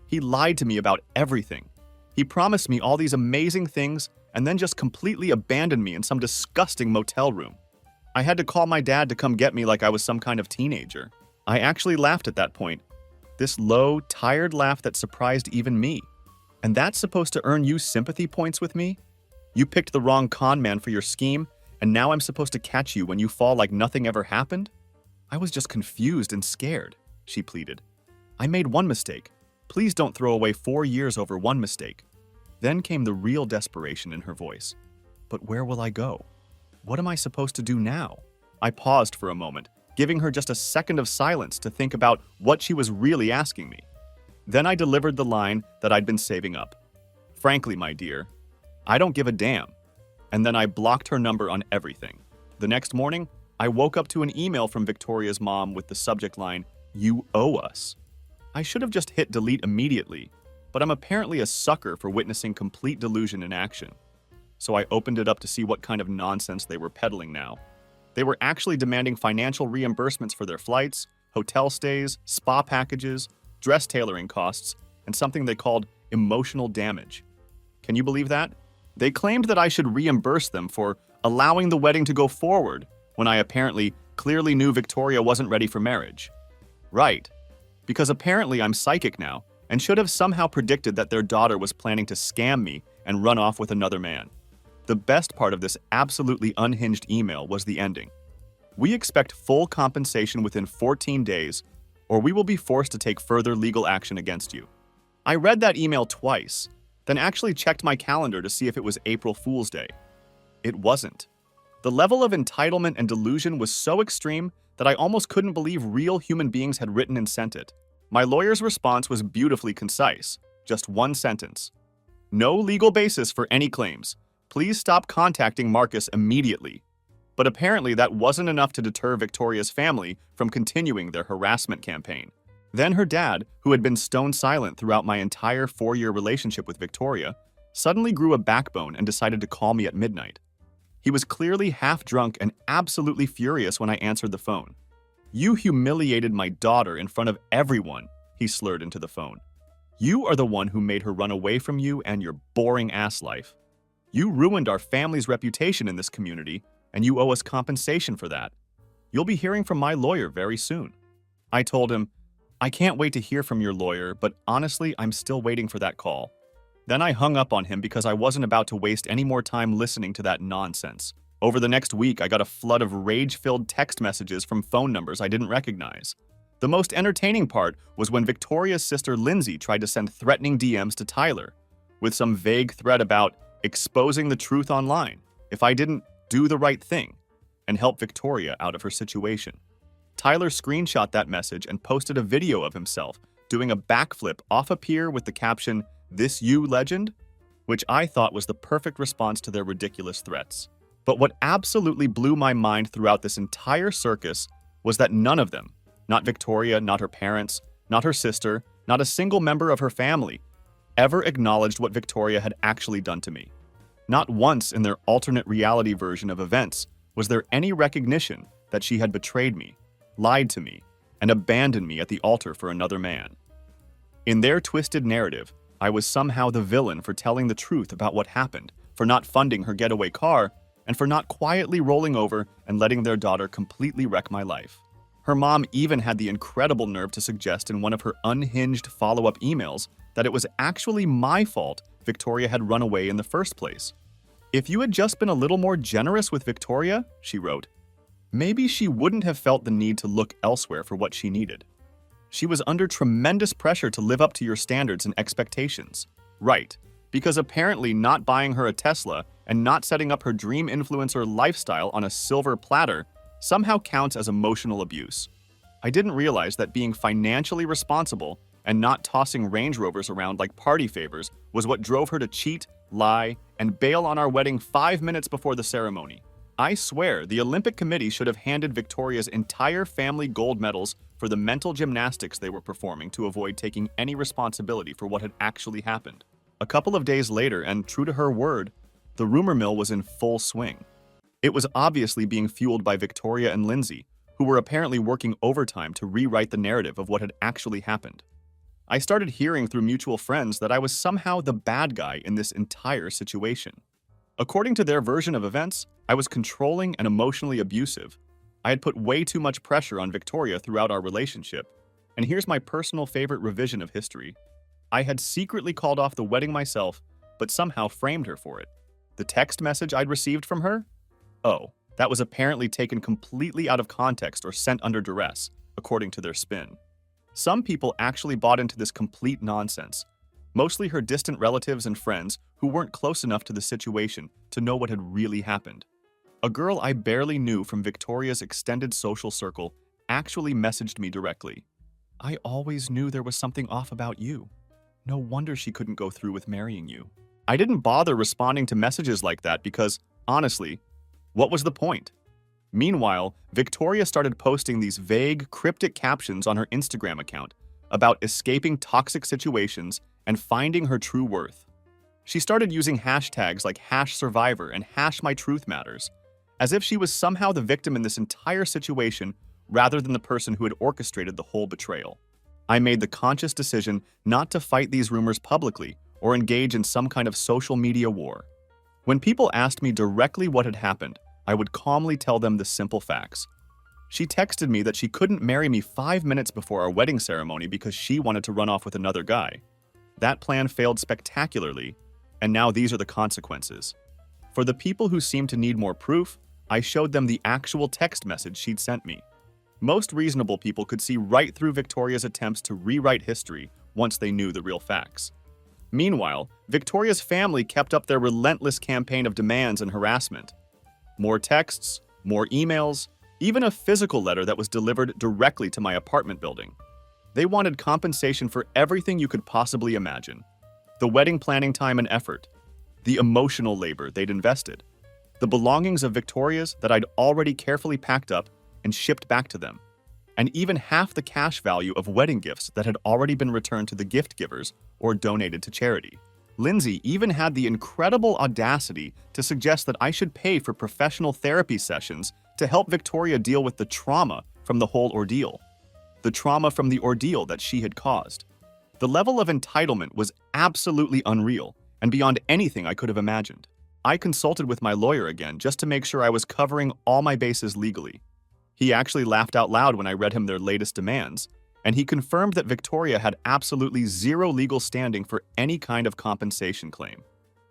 "He lied to me about everything. He promised me all these amazing things and then just completely abandoned me in some disgusting motel room. I had to call my dad to come get me like I was some kind of teenager. I actually laughed at that point. This low, tired laugh that surprised even me. And that's supposed to earn you sympathy points with me? You picked the wrong con man for your scheme, and now I'm supposed to catch you when you fall like nothing ever happened? I was just confused and scared, she pleaded. I made one mistake. Please don't throw away 4 years over one mistake. Then came the real desperation in her voice. But where will I go? What am I supposed to do now? I paused for a moment, giving her just a second of silence to think about what she was really asking me. Then I delivered the line that I'd been saving up. Frankly, my dear, I don't give a damn. And then I blocked her number on everything. The next morning, I woke up to an email from Victoria's mom with the subject line, "You owe us." I should have just hit delete immediately, but I'm apparently a sucker for witnessing complete delusion in action. So I opened it up to see what kind of nonsense they were peddling now. They were actually demanding financial reimbursements for their flights, hotel stays, spa packages, dress tailoring costs, and something they called emotional damage. Can you believe that? They claimed that I should reimburse them for allowing the wedding to go forward when I apparently clearly knew Victoria wasn't ready for marriage. Right, because apparently I'm psychic now and should have somehow predicted that their daughter was planning to scam me and run off with another man. The best part of this absolutely unhinged email was the ending. We expect full compensation within 14 days, or we will be forced to take further legal action against you. I read that email twice, then actually checked my calendar to see if it was April Fool's Day. It wasn't. The level of entitlement and delusion was so extreme that I almost couldn't believe real human beings had written and sent it. My lawyer's response was beautifully concise, just one sentence. No legal basis for any claims. Please stop contacting Marcus immediately. But apparently that wasn't enough to deter Victoria's family from continuing their harassment campaign. Then her dad, who had been stone silent throughout my entire 4-year relationship with Victoria, suddenly grew a backbone and decided to call me at midnight. He was clearly half drunk and absolutely furious when I answered the phone. "You humiliated my daughter in front of everyone," he slurred into the phone. "You are the one who made her run away from you and your boring ass life. You ruined our family's reputation in this community, and you owe us compensation for that. You'll be hearing from my lawyer very soon." I told him, "I can't wait to hear from your lawyer, but honestly, I'm still waiting for that call." Then I hung up on him because I wasn't about to waste any more time listening to that nonsense. Over the next week, I got a flood of rage-filled text messages from phone numbers I didn't recognize. The most entertaining part was when Victoria's sister Lindsay tried to send threatening DMs to Tyler, with some vague threat about exposing the truth online if I didn't do the right thing and help Victoria out of her situation. Tyler screenshot that message and posted a video of himself doing a backflip off a pier with the caption, "This you, legend?" which I thought was the perfect response to their ridiculous threats. But what absolutely blew my mind throughout this entire circus was that none of them, not Victoria, not her parents, not her sister, not a single member of her family, ever acknowledged what Victoria had actually done to me. Not once in their alternate reality version of events was there any recognition that she had betrayed me, lied to me, and abandoned me at the altar for another man. In their twisted narrative, I was somehow the villain for telling the truth about what happened, for not funding her getaway car, and for not quietly rolling over and letting their daughter completely wreck my life. Her mom even had the incredible nerve to suggest in one of her unhinged follow-up emails that it was actually my fault Victoria had run away in the first place. "If you had just been a little more generous with Victoria," she wrote, "maybe she wouldn't have felt the need to look elsewhere for what she needed. She was under tremendous pressure to live up to your standards and expectations." Right, because apparently not buying her a Tesla and not setting up her dream influencer lifestyle on a silver platter somehow counts as emotional abuse. I didn't realize that being financially responsible and not tossing Range Rovers around like party favors was what drove her to cheat, lie, and bail on our wedding 5 minutes before the ceremony. I swear the Olympic Committee should have handed Victoria's entire family gold medals for the mental gymnastics they were performing to avoid taking any responsibility for what had actually happened. A couple of days later, and true to her word, the rumor mill was in full swing. It was obviously being fueled by Victoria and Lindsay, who were apparently working overtime to rewrite the narrative of what had actually happened. I started hearing through mutual friends that I was somehow the bad guy in this entire situation. According to their version of events, I was controlling and emotionally abusive, I had put way too much pressure on Victoria throughout our relationship, and here's my personal favorite revision of history. I had secretly called off the wedding myself, but somehow framed her for it. The text message I'd received from her? Oh, that was apparently taken completely out of context or sent under duress, according to their spin. Some people actually bought into this complete nonsense, mostly her distant relatives and friends who weren't close enough to the situation to know what had really happened. A girl I barely knew from Victoria's extended social circle actually messaged me directly. "I always knew there was something off about you. No wonder she couldn't go through with marrying you." I didn't bother responding to messages like that because, honestly, what was the point? Meanwhile, Victoria started posting these vague, cryptic captions on her Instagram account about escaping toxic situations and finding her true worth. She started using hashtags like #survivor and #mytruthmatters, as if she was somehow the victim in this entire situation rather than the person who had orchestrated the whole betrayal. I made the conscious decision not to fight these rumors publicly or engage in some kind of social media war. When people asked me directly what had happened, I would calmly tell them the simple facts. She texted me that she couldn't marry me 5 minutes before our wedding ceremony because she wanted to run off with another guy. That plan failed spectacularly, and now these are the consequences. For the people who seemed to need more proof, I showed them the actual text message she'd sent me. Most reasonable people could see right through Victoria's attempts to rewrite history once they knew the real facts. Meanwhile, Victoria's family kept up their relentless campaign of demands and harassment. More texts, more emails, even a physical letter that was delivered directly to my apartment building. They wanted compensation for everything you could possibly imagine. The wedding planning time and effort, the emotional labor they'd invested, the belongings of Victoria's that I'd already carefully packed up and shipped back to them, and even half the cash value of wedding gifts that had already been returned to the gift givers or donated to charity. Lindsay even had the incredible audacity to suggest that I should pay for professional therapy sessions to help Victoria deal with the trauma from the whole ordeal. The trauma from the ordeal that she had caused. The level of entitlement was absolutely unreal and beyond anything I could have imagined. I consulted with my lawyer again just to make sure I was covering all my bases legally. He actually laughed out loud when I read him their latest demands, and he confirmed that Victoria had absolutely zero legal standing for any kind of compensation claim.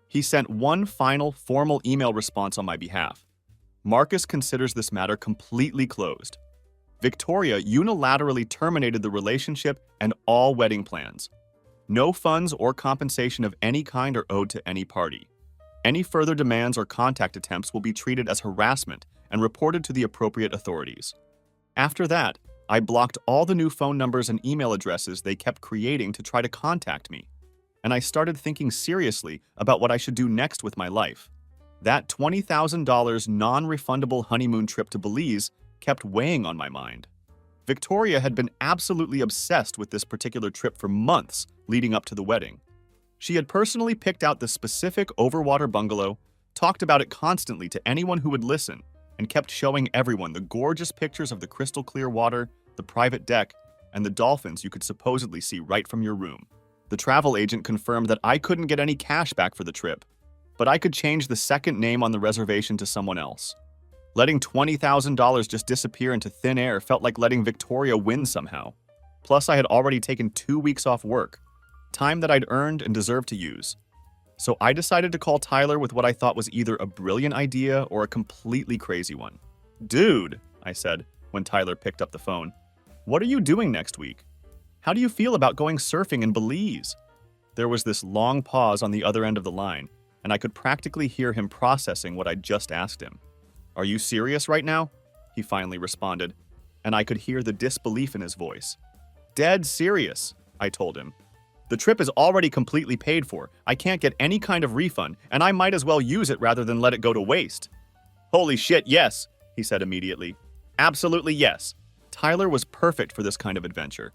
He sent one final formal email response on my behalf. Marcus considers this matter completely closed. Victoria unilaterally terminated the relationship and all wedding plans. No funds or compensation of any kind are owed to any party. Any further demands or contact attempts will be treated as harassment and reported to the appropriate authorities. After that, I blocked all the new phone numbers and email addresses they kept creating to try to contact me, and I started thinking seriously about what I should do next with my life. That $20,000 non-refundable honeymoon trip to Belize kept weighing on my mind. Victoria had been absolutely obsessed with this particular trip for months leading up to the wedding. She had personally picked out the specific overwater bungalow, talked about it constantly to anyone who would listen, and kept showing everyone the gorgeous pictures of the crystal clear water, the private deck, and the dolphins you could supposedly see right from your room. The travel agent confirmed that I couldn't get any cash back for the trip, but I could change the second name on the reservation to someone else. Letting $20,000 just disappear into thin air felt like letting Victoria win somehow. Plus, I had already taken 2 weeks off work, time that I'd earned and deserved to use. So I decided to call Tyler with what I thought was either a brilliant idea or a completely crazy one. "Dude," I said when Tyler picked up the phone, "what are you doing next week? How do you feel about going surfing in Belize?" There was this long pause on the other end of the line, and I could practically hear him processing what I'd just asked him. "Are you serious right now?" he finally responded, and I could hear the disbelief in his voice. "Dead serious," I told him. "The trip is already completely paid for. I can't get any kind of refund, and I might as well use it rather than let it go to waste." "Holy shit, yes," he said immediately. "Absolutely yes." Tyler was perfect for this kind of adventure.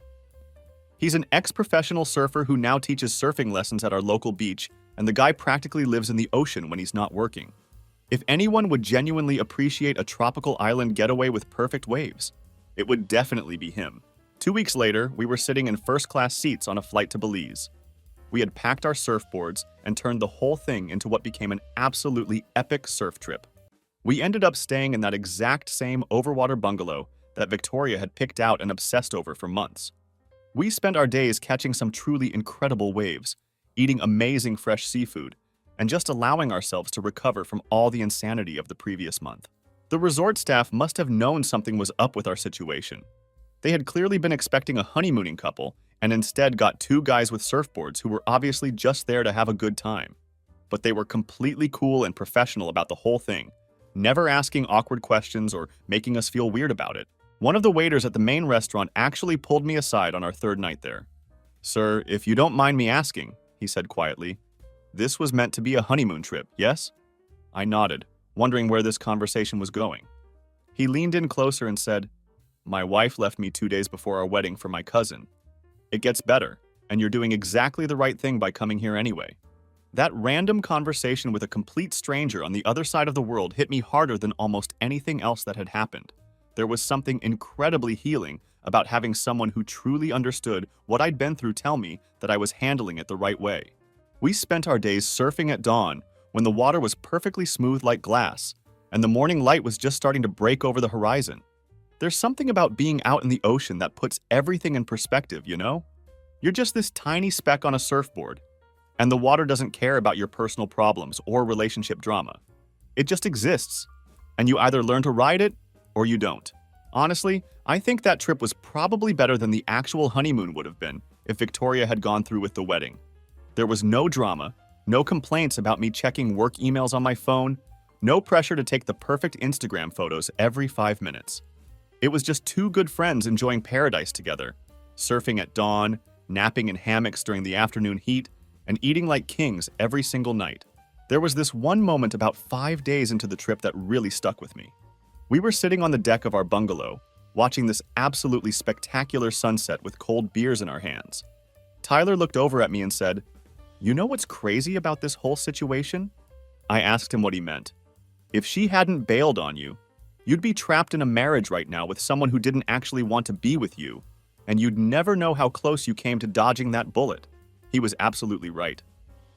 He's an ex-professional surfer who now teaches surfing lessons at our local beach, and the guy practically lives in the ocean when he's not working. If anyone would genuinely appreciate a tropical island getaway with perfect waves, it would definitely be him. 2 weeks later, we were sitting in first-class seats on a flight to Belize. We had packed our surfboards and turned the whole thing into what became an absolutely epic surf trip. We ended up staying in that exact same overwater bungalow that Victoria had picked out and obsessed over for months. We spent our days catching some truly incredible waves, eating amazing fresh seafood, and just allowing ourselves to recover from all the insanity of the previous month. The resort staff must have known something was up with our situation. They had clearly been expecting a honeymooning couple and instead got two guys with surfboards who were obviously just there to have a good time. But they were completely cool and professional about the whole thing, never asking awkward questions or making us feel weird about it. One of the waiters at the main restaurant actually pulled me aside on our third night there. "Sir, if you don't mind me asking," he said quietly, "this was meant to be a honeymoon trip, yes?" I nodded, wondering where this conversation was going. He leaned in closer and said, "My wife left me 2 days before our wedding for my cousin. It gets better, and you're doing exactly the right thing by coming here anyway." That random conversation with a complete stranger on the other side of the world hit me harder than almost anything else that had happened. There was something incredibly healing about having someone who truly understood what I'd been through tell me that I was handling it the right way. We spent our days surfing at dawn when the water was perfectly smooth like glass, and the morning light was just starting to break over the horizon. There's something about being out in the ocean that puts everything in perspective, you know? You're just this tiny speck on a surfboard, and the water doesn't care about your personal problems or relationship drama. It just exists, and you either learn to ride it or you don't. Honestly, I think that trip was probably better than the actual honeymoon would have been if Victoria had gone through with the wedding. There was no drama, no complaints about me checking work emails on my phone, no pressure to take the perfect Instagram photos every 5 minutes. It was just two good friends enjoying paradise together, surfing at dawn, napping in hammocks during the afternoon heat, and eating like kings every single night. There was this one moment about 5 days into the trip that really stuck with me. We were sitting on the deck of our bungalow, watching this absolutely spectacular sunset with cold beers in our hands. Tyler looked over at me and said, "You know what's crazy about this whole situation?" I asked him what he meant. "If she hadn't bailed on you, you'd be trapped in a marriage right now with someone who didn't actually want to be with you, and you'd never know how close you came to dodging that bullet." He was absolutely right.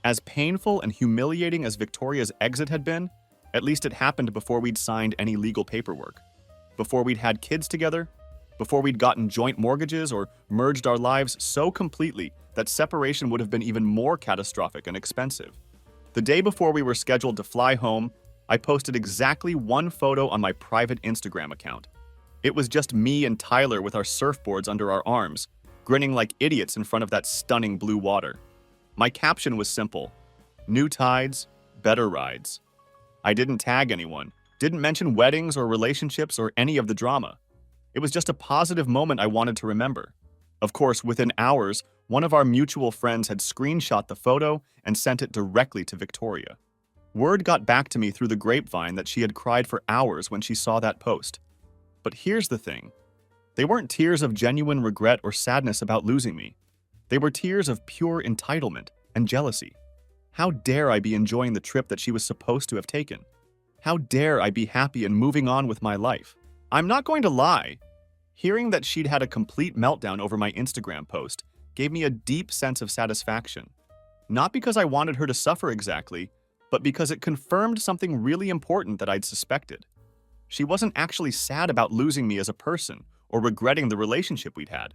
As painful and humiliating as Victoria's exit had been, at least it happened before we'd signed any legal paperwork, before we'd had kids together, before we'd gotten joint mortgages or merged our lives so completely that separation would have been even more catastrophic and expensive. The day before we were scheduled to fly home, I posted exactly one photo on my private Instagram account. It was just me and Tyler with our surfboards under our arms, grinning like idiots in front of that stunning blue water. My caption was simple: "New tides, better rides." I didn't tag anyone, didn't mention weddings or relationships or any of the drama. It was just a positive moment I wanted to remember. Of course, within hours, one of our mutual friends had screenshot the photo and sent it directly to Victoria. Word got back to me through the grapevine that she had cried for hours when she saw that post. But here's the thing. They weren't tears of genuine regret or sadness about losing me. They were tears of pure entitlement and jealousy. How dare I be enjoying the trip that she was supposed to have taken? How dare I be happy and moving on with my life? I'm not going to lie. Hearing that she'd had a complete meltdown over my Instagram post gave me a deep sense of satisfaction. Not because I wanted her to suffer exactly, but because it confirmed something really important that I'd suspected. She wasn't actually sad about losing me as a person or regretting the relationship we'd had.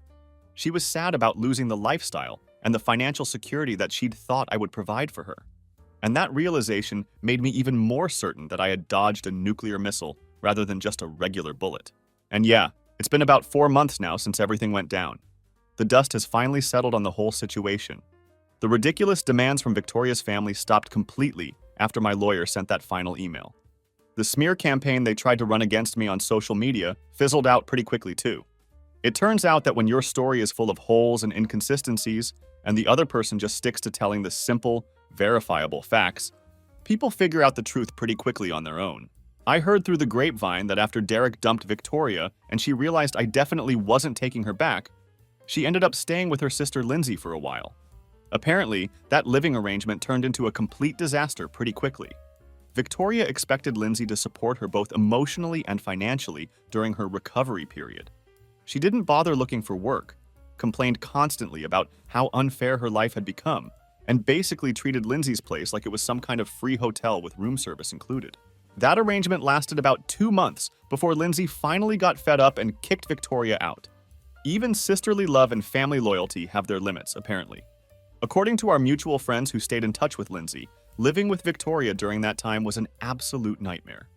She was sad about losing the lifestyle and the financial security that she'd thought I would provide for her. And that realization made me even more certain that I had dodged a nuclear missile rather than just a regular bullet. And yeah, it's been about 4 months now since everything went down. The dust has finally settled on the whole situation. The ridiculous demands from Victoria's family stopped completely after my lawyer sent that final email. The smear campaign they tried to run against me on social media fizzled out pretty quickly too. It turns out that when your story is full of holes and inconsistencies, and the other person just sticks to telling the simple, verifiable facts, people figure out the truth pretty quickly on their own. I heard through the grapevine that after Derek dumped Victoria and she realized I definitely wasn't taking her back, she ended up staying with her sister Lindsay for a while. Apparently, that living arrangement turned into a complete disaster pretty quickly. Victoria expected Lindsay to support her both emotionally and financially during her recovery period. She didn't bother looking for work, complained constantly about how unfair her life had become, and basically treated Lindsay's place like it was some kind of free hotel with room service included. That arrangement lasted about 2 months before Lindsay finally got fed up and kicked Victoria out. Even sisterly love and family loyalty have their limits, apparently. According to our mutual friends who stayed in touch with Lindsay, living with Victoria during that time was an absolute nightmare.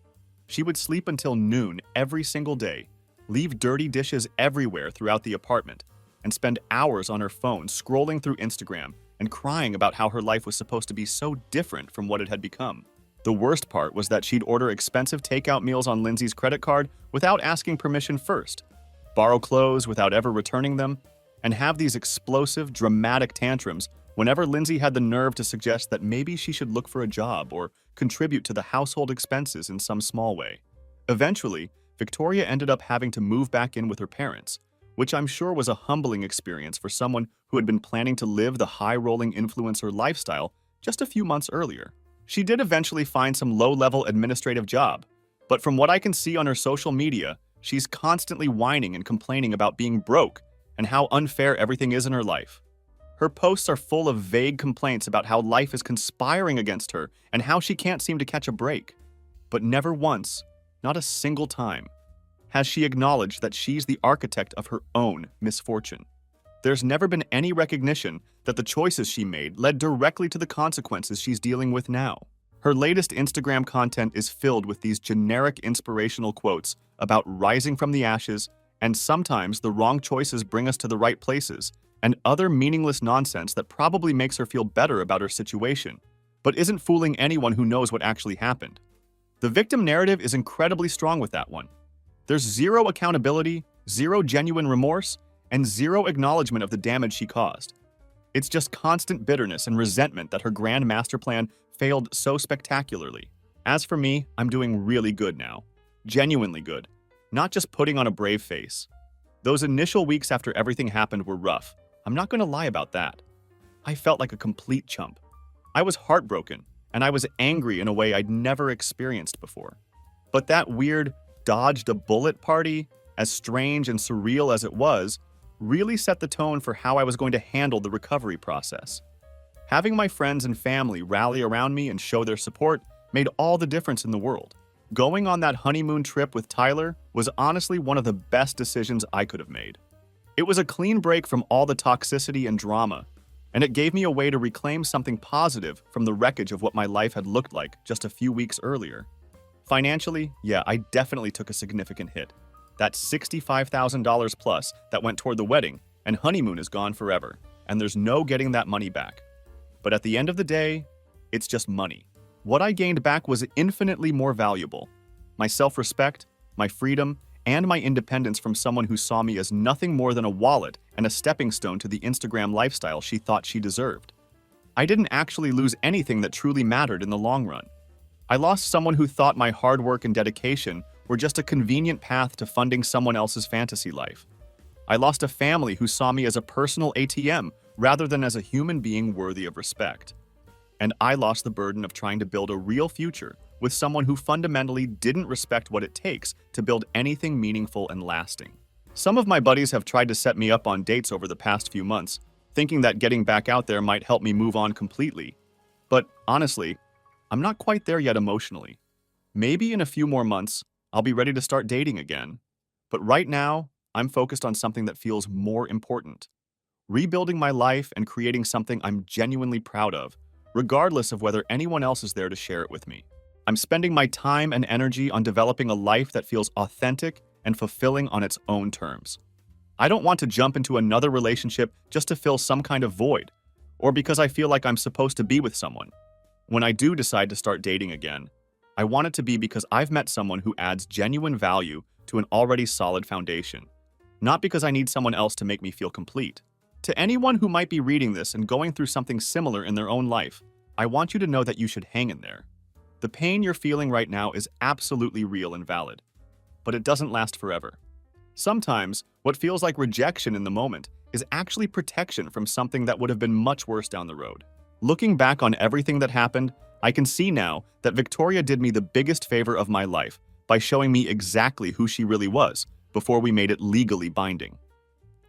She would sleep until noon every single day, leave dirty dishes everywhere throughout the apartment, and spend hours on her phone scrolling through Instagram and crying about how her life was supposed to be so different from what it had become. The worst part was that she'd order expensive takeout meals on Lindsay's credit card without asking permission first, borrow clothes without ever returning them, and have these explosive, dramatic tantrums whenever Lindsay had the nerve to suggest that maybe she should look for a job or contribute to the household expenses in some small way. Eventually, Victoria ended up having to move back in with her parents, which I'm sure was a humbling experience for someone who had been planning to live the high-rolling influencer lifestyle just a few months earlier. She did eventually find some low-level administrative job, but from what I can see on her social media, she's constantly whining and complaining about being broke and how unfair everything is in her life. Her posts are full of vague complaints about how life is conspiring against her and how she can't seem to catch a break. But never once, not a single time, has she acknowledged that she's the architect of her own misfortune. There's never been any recognition that the choices she made led directly to the consequences she's dealing with now. Her latest Instagram content is filled with these generic inspirational quotes about rising from the ashes, and sometimes the wrong choices bring us to the right places, and other meaningless nonsense that probably makes her feel better about her situation, but isn't fooling anyone who knows what actually happened. The victim narrative is incredibly strong with that one. There's zero accountability, zero genuine remorse, and zero acknowledgement of the damage she caused. It's just constant bitterness and resentment that her grand master plan failed so spectacularly. As for me, I'm doing really good now. Genuinely good. Not just putting on a brave face. Those initial weeks after everything happened were rough. I'm not going to lie about that. I felt like a complete chump. I was heartbroken, and I was angry in a way I'd never experienced before. But that weird dodged a bullet party, as strange and surreal as it was, really set the tone for how I was going to handle the recovery process. Having my friends and family rally around me and show their support made all the difference in the world. Going on that honeymoon trip with Tyler was honestly one of the best decisions I could have made. It was a clean break from all the toxicity and drama, and it gave me a way to reclaim something positive from the wreckage of what my life had looked like just a few weeks earlier. Financially, yeah, I definitely took a significant hit. That $65,000 plus that went toward the wedding, and honeymoon is gone forever, and there's no getting that money back. But at the end of the day, it's just money. What I gained back was infinitely more valuable. My self-respect, my freedom, and my independence from someone who saw me as nothing more than a wallet and a stepping stone to the Instagram lifestyle she thought she deserved. I didn't actually lose anything that truly mattered in the long run. I lost someone who thought my hard work and dedication were just a convenient path to funding someone else's fantasy life. I lost a family who saw me as a personal ATM rather than as a human being worthy of respect. And I lost the burden of trying to build a real future with someone who fundamentally didn't respect what it takes to build anything meaningful and lasting. Some of my buddies have tried to set me up on dates over the past few months, thinking that getting back out there might help me move on completely. But honestly, I'm not quite there yet emotionally. Maybe in a few more months, I'll be ready to start dating again. But right now, I'm focused on something that feels more important. Rebuilding my life and creating something I'm genuinely proud of, regardless of whether anyone else is there to share it with me. I'm spending my time and energy on developing a life that feels authentic and fulfilling on its own terms. I don't want to jump into another relationship just to fill some kind of void, or because I feel like I'm supposed to be with someone. When I do decide to start dating again, I want it to be because I've met someone who adds genuine value to an already solid foundation, not because I need someone else to make me feel complete. To anyone who might be reading this and going through something similar in their own life, I want you to know that you should hang in there. The pain you're feeling right now is absolutely real and valid, but it doesn't last forever. Sometimes, what feels like rejection in the moment is actually protection from something that would have been much worse down the road. Looking back on everything that happened, I can see now that Victoria did me the biggest favor of my life by showing me exactly who she really was before we made it legally binding.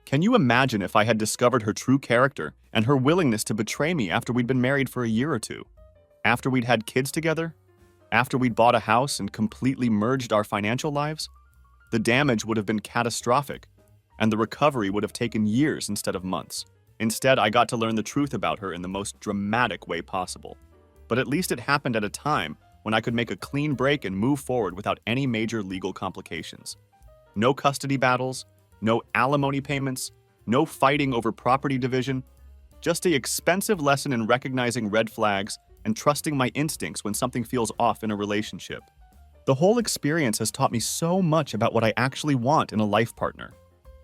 Can you imagine if I had discovered her true character and her willingness to betray me after we'd been married for a year or two? After we'd had kids together? After we'd bought a house and completely merged our financial lives, the damage would have been catastrophic, and the recovery would have taken years instead of months. Instead, I got to learn the truth about her in the most dramatic way possible. But at least it happened at a time when I could make a clean break and move forward without any major legal complications. No custody battles, no alimony payments, no fighting over property division, just an expensive lesson in recognizing red flags and trusting my instincts when something feels off in a relationship. The whole experience has taught me so much about what I actually want in a life partner.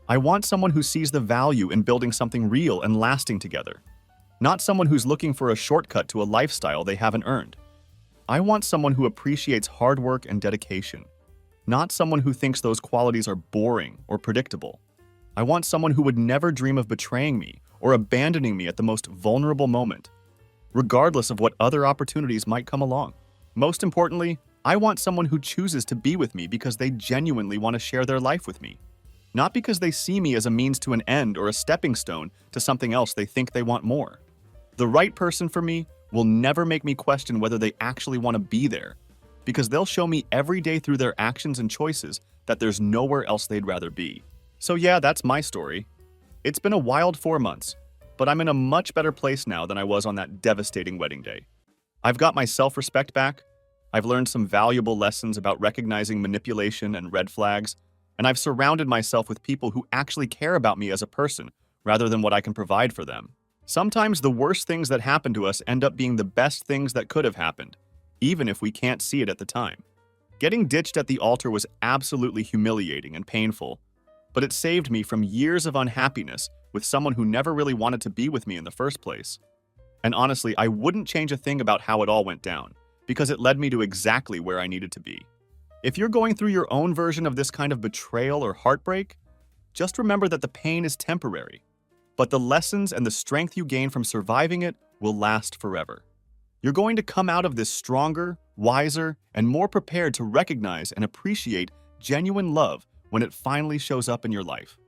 I want someone who sees the value in building something real and lasting together, not someone who's looking for a shortcut to a lifestyle they haven't earned. I want someone who appreciates hard work and dedication, not someone who thinks those qualities are boring or predictable. I want someone who would never dream of betraying me or abandoning me at the most vulnerable moment, regardless of what other opportunities might come along. Most importantly, I want someone who chooses to be with me because they genuinely want to share their life with me, not because they see me as a means to an end or a stepping stone to something else they think they want more. The right person for me will never make me question whether they actually want to be there, because they'll show me every day through their actions and choices that there's nowhere else they'd rather be. So yeah, that's my story. It's been a wild 4 months, but I'm in a much better place now than I was on that devastating wedding day. I've got my self-respect back, I've learned some valuable lessons about recognizing manipulation and red flags, and I've surrounded myself with people who actually care about me as a person rather than what I can provide for them. Sometimes the worst things that happen to us end up being the best things that could have happened, even if we can't see it at the time. Getting ditched at the altar was absolutely humiliating and painful, but it saved me from years of unhappiness with someone who never really wanted to be with me in the first place. And honestly, I wouldn't change a thing about how it all went down, because it led me to exactly where I needed to be. If you're going through your own version of this kind of betrayal or heartbreak, just remember that the pain is temporary, but the lessons and the strength you gain from surviving it will last forever. You're going to come out of this stronger, wiser, and more prepared to recognize and appreciate genuine love when it finally shows up in your life.